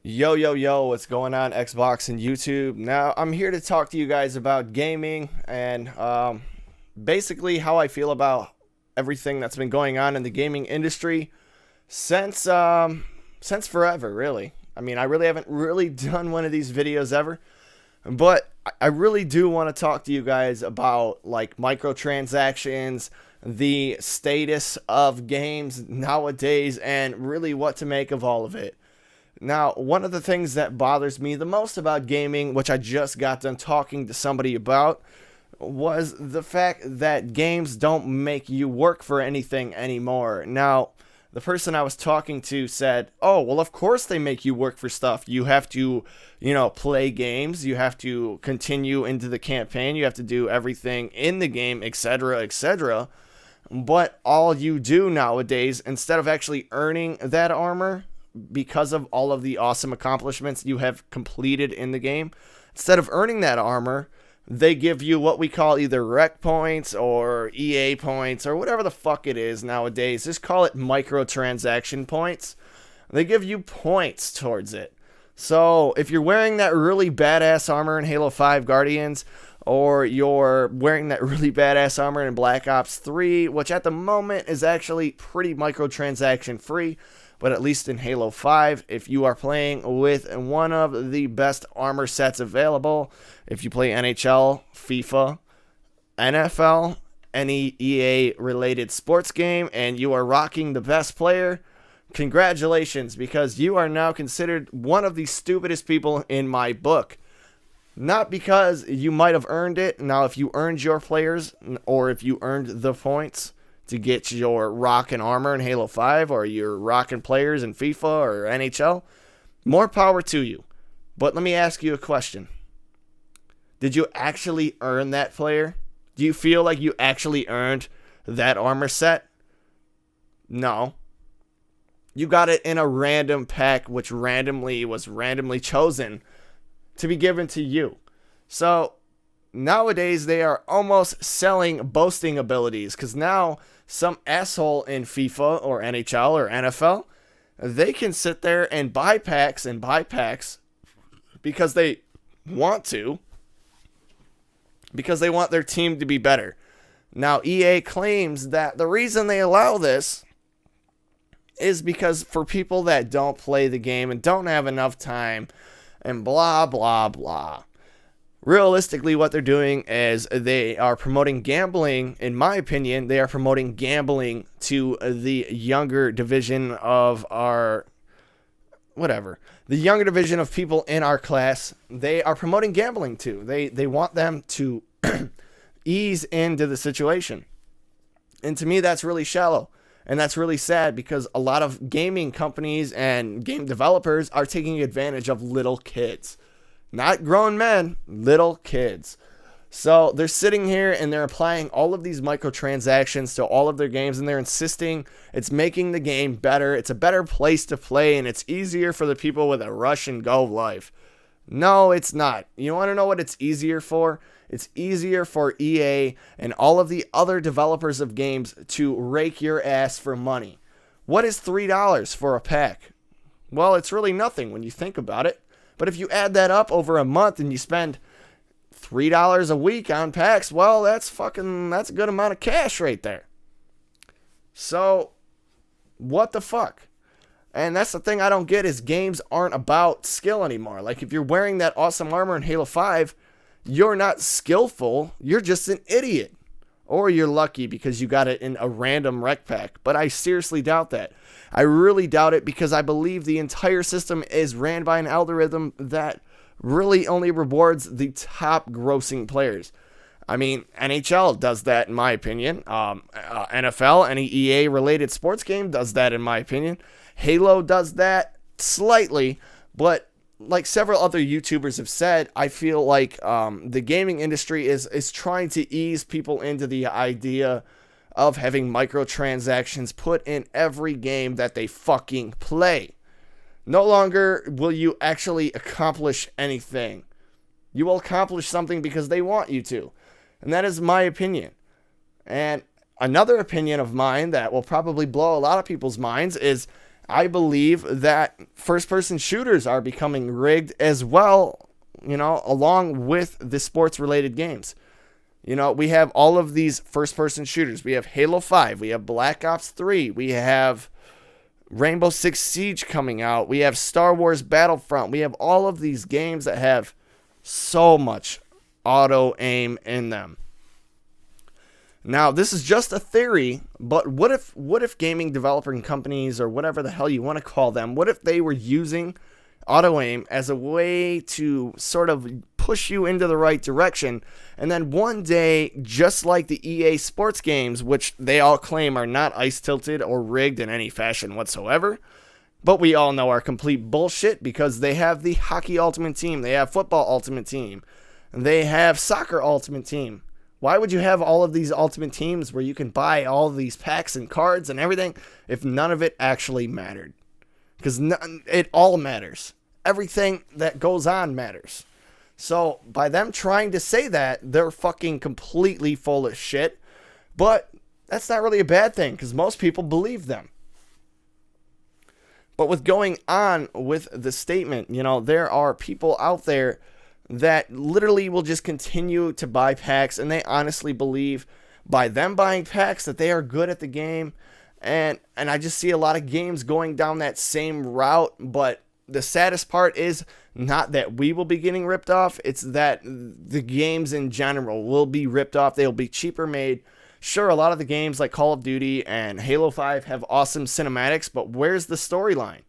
Yo, yo, yo, what's going on, Xbox and YouTube? Now, I'm here to talk to you guys about gaming and basically how I feel about everything that's been going on in the gaming industry since forever, really. I mean, I really haven't really done one of these videos ever, but I really do want to talk to you guys about like microtransactions, the status of games nowadays, and really what to make of all of it. Now, one of the things that bothers me the most about gaming, which I just got done talking to somebody about, was the fact that games don't make you work for anything anymore. Now, the person I was talking to said, "Oh, well, of course they make you work for stuff. You have to, play games. You have to continue into the campaign. You have to do everything in the game, etc., etc." But all you do nowadays, instead of actually earning that armor, because of all of the awesome accomplishments you have completed in the game, instead of earning that armor, they give you what we call either rec points or EA points or whatever the fuck it is nowadays. Just call it microtransaction points. They give you points towards it. So if you're wearing that really badass armor in Halo 5 Guardians, or you're wearing that really badass armor in Black Ops 3, which at the moment is actually pretty microtransaction free, but at least in Halo 5, if you are playing with one of the best armor sets available, if you play NHL, FIFA, NFL, any EA related sports game, and you are rocking the best player, congratulations, because you are now considered one of the stupidest people in my book. Not because you might have earned it. Now, if you earned your players, or if you earned the points to get your rockin' armor in Halo 5, or your rockin' players in FIFA or NHL, more power to you. But let me ask you a question. Did you actually earn that player? Do you feel like you actually earned that armor set? No. You got it in a random pack, which was randomly chosen to be given to you. So nowadays they are almost selling boasting abilities, because now some asshole in FIFA or NHL or NFL, they can sit there and buy packs because they want to, because they want their team to be better. Now EA claims that the reason they allow this is because for people that don't play the game and don't have enough time and blah blah blah. Realistically, what they're doing is they are promoting gambling. In my opinion, they are promoting gambling to the younger division of the younger division of people in our class. They are promoting gambling to. They want them to ease into the situation. And to me, that's really shallow. And that's really sad, because a lot of gaming companies and game developers are taking advantage of little kids. Not grown men, little kids. So they're sitting here and they're applying all of these microtransactions to all of their games, and they're insisting it's making the game better. It's a better place to play, and it's easier for the people with a rush and go life. No, it's not. You want to know what it's easier for? It's easier for EA and all of the other developers of games to rake your ass for money. What is $3 for a pack? Well, it's really nothing when you think about it. But if you add that up over a month and you spend $3 a week on packs, well, that's a good amount of cash right there. So, what the fuck? And that's the thing I don't get, is games aren't about skill anymore. Like, if you're wearing that awesome armor in Halo 5, you're not skillful, you're just an idiot. Or you're lucky because you got it in a random rec pack. But I seriously doubt that. I really doubt it, because I believe the entire system is ran by an algorithm that really only rewards the top grossing players. I mean, NHL does that in my opinion. NFL, any EA related sports game does that in my opinion. Halo does that slightly, but like several other YouTubers have said, I feel like the gaming industry is trying to ease people into the idea of having microtransactions put in every game that they fucking play. No longer will you actually accomplish anything. You will accomplish something because they want you to. And that is my opinion. And another opinion of mine that will probably blow a lot of people's minds is, I believe that first-person shooters are becoming rigged as well, along with the sports-related games. We have all of these first-person shooters. We have Halo 5. We have Black Ops 3. We have Rainbow Six Siege coming out. We have Star Wars Battlefront. We have all of these games that have so much auto-aim in them. Now, this is just a theory, but what if gaming developing companies, or whatever the hell you want to call them, what if they were using auto-aim as a way to sort of push you into the right direction, and then one day, just like the EA sports games, which they all claim are not ice-tilted or rigged in any fashion whatsoever, but we all know are complete bullshit, because they have the Hockey Ultimate Team, they have Football Ultimate Team, and they have Soccer Ultimate Team. Why would you have all of these Ultimate Teams where you can buy all of these packs and cards and everything if none of it actually mattered? Because it all matters. Everything that goes on matters. So by them trying to say that, they're fucking completely full of shit. But that's not really a bad thing, because most people believe them. But with going on with the statement, there are people out there that literally will just continue to buy packs, and they honestly believe by them buying packs that they are good at the game. And I just see a lot of games going down that same route. But the saddest part is not that we will be getting ripped off, it's that the games in general will be ripped off. They'll be cheaper made. Sure, a lot of the games like Call of Duty and Halo 5 have awesome cinematics, but where's the storyline?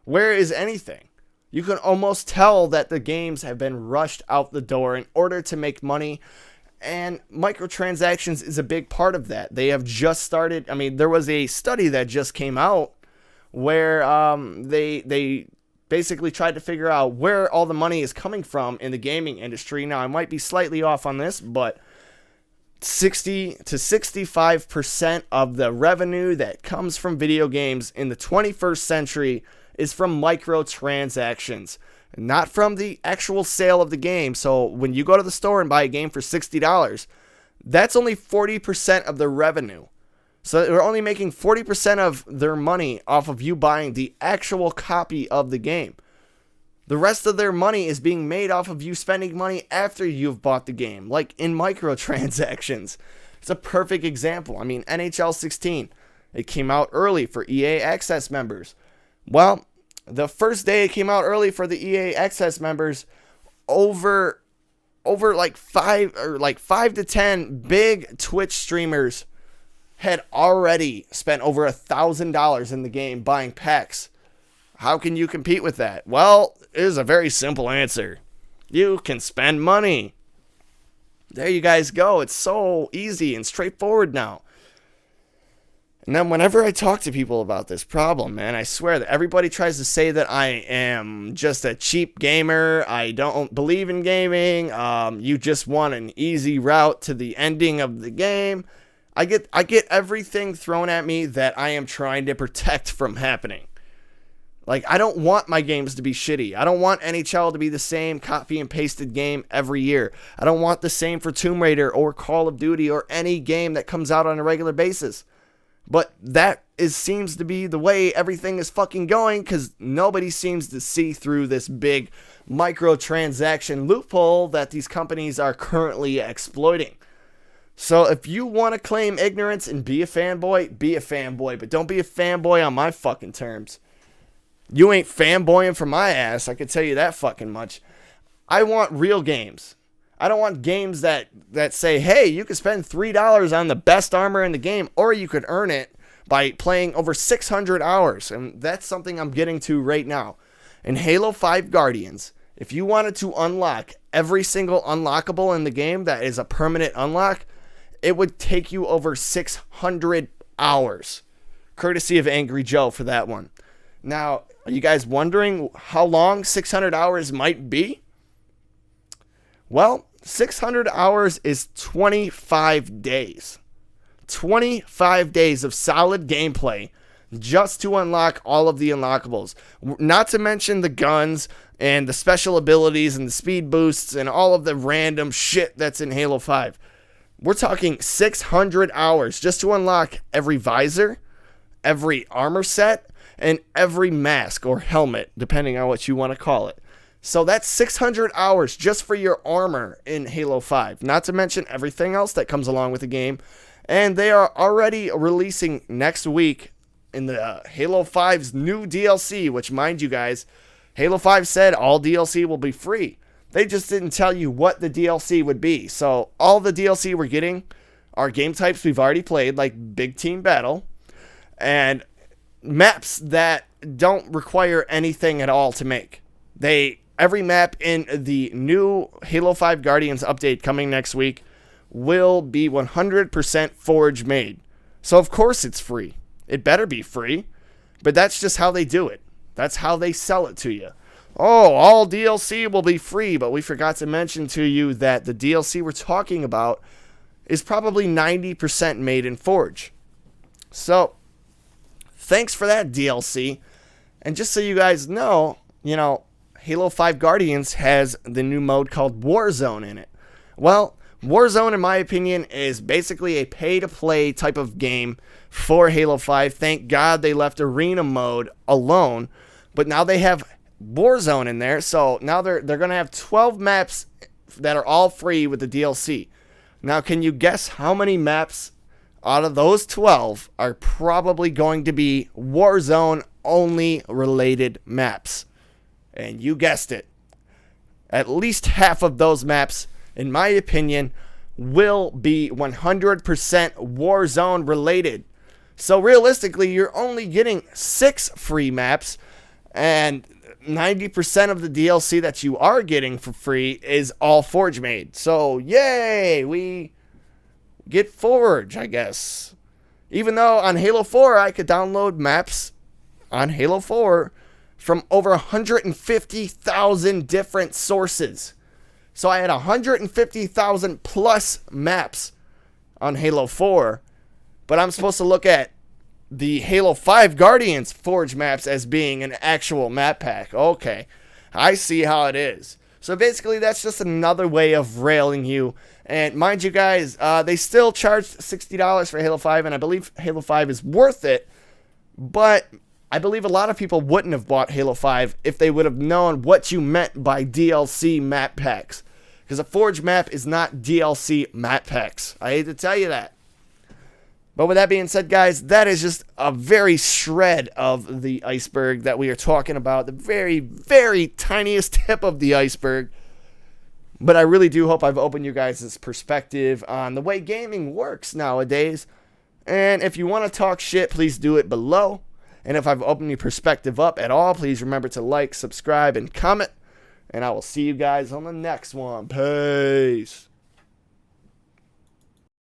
Where is anything? You can almost tell that the games have been rushed out the door in order to make money, and microtransactions is a big part of that. They have just started. I mean, there was a study that just came out where they basically tried to figure out where all the money is coming from in the gaming industry. Now, I might be slightly off on this, but 60 to 65% of the revenue that comes from video games in the 21st century is from microtransactions, not from the actual sale of the game. So when you go to the store and buy a game for $60, that's only 40% of the revenue. So they're only making 40% of their money off of you buying the actual copy of the game. The rest of their money is being made off of you spending money after you've bought the game, like in microtransactions. It's a perfect example. I mean, NHL 16, it came out early for EA Access members. Well, the first day it came out early for the EA Access members, over like 5 to 10 big Twitch streamers had already spent over $1,000 in the game buying packs. How can you compete with that? Well, it is a very simple answer. You can spend money. There you guys go. It's so easy and straightforward now. And then whenever I talk to people about this problem, man, I swear that everybody tries to say that I am just a cheap gamer. I don't believe in gaming. You just want an easy route to the ending of the game. I get everything thrown at me that I am trying to protect from happening. Like, I don't want my games to be shitty. I don't want NHL to be the same copy and pasted game every year. I don't want the same for Tomb Raider or Call of Duty or any game that comes out on a regular basis. But that seems to be the way everything is fucking going, because nobody seems to see through this big microtransaction loophole that these companies are currently exploiting. So if you want to claim ignorance and be a fanboy, but don't be a fanboy on my fucking terms. You ain't fanboying for my ass, I can tell you that fucking much. I want real games. I don't want games that say, hey, you can spend $3 on the best armor in the game, or you could earn it by playing over 600 hours. And that's something I'm getting to right now. In Halo 5 Guardians, if you wanted to unlock every single unlockable in the game that is a permanent unlock, it would take you over 600 hours. Courtesy of Angry Joe for that one. Now, are you guys wondering how long 600 hours might be? Well, 600 hours is 25 days. 25 days of solid gameplay just to unlock all of the unlockables. Not to mention the guns and the special abilities and the speed boosts and all of the random shit that's in Halo 5. We're talking 600 hours just to unlock every visor, every armor set, in every mask or helmet, depending on what you want to call it. So that's 600 hours just for your armor in Halo 5, not to mention everything else that comes along with the game. And they are already releasing next week in the Halo 5's new DLC, which, mind you guys, Halo 5 said all DLC will be free. They just didn't tell you what the DLC would be. So all the DLC we're getting are game types we've already played, like Big Team Battle, and maps that don't require anything at all to make. Every map in the new Halo 5 Guardians update coming next week will be 100% Forge made. So of course it's free. It better be free. But that's just how they do it. That's how they sell it to you. Oh, all DLC will be free, but we forgot to mention to you that the DLC we're talking about is probably 90% made in Forge. So, thanks for that, DLC. And just so you guys know, Halo 5 Guardians has the new mode called Warzone in it. Well, Warzone, in my opinion, is basically a pay-to-play type of game for Halo 5. Thank God they left Arena mode alone. But now they have Warzone in there, so now they're going to have 12 maps that are all free with the DLC. Now, can you guess how many maps out of those 12 are probably going to be Warzone-only related maps? And you guessed it. At least half of those maps, in my opinion, will be 100% Warzone related. So realistically, you're only getting 6 free maps, and 90% of the DLC that you are getting for free is all Forge made. So, yay, we get Forge, I guess. Even though on Halo 4, I could download maps on Halo 4 from over 150,000 different sources. So I had 150,000 plus maps on Halo 4, but I'm supposed to look at the Halo 5 Guardians Forge maps as being an actual map pack. Okay, I see how it is. So basically, that's just another way of railing you. And mind you guys, they still charged $60 for Halo 5, and I believe Halo 5 is worth it. But I believe a lot of people wouldn't have bought Halo 5 if they would have known what you meant by DLC map packs. Because a Forge map is not DLC map packs. I hate to tell you that. But with that being said, guys, that is just a very shred of the iceberg that we are talking about. The very, very tiniest tip of the iceberg. But I really do hope I've opened you guys' perspective on the way gaming works nowadays. And if you want to talk shit, please do it below. And if I've opened your perspective up at all, please remember to like, subscribe, and comment. And I will see you guys on the next one. Peace.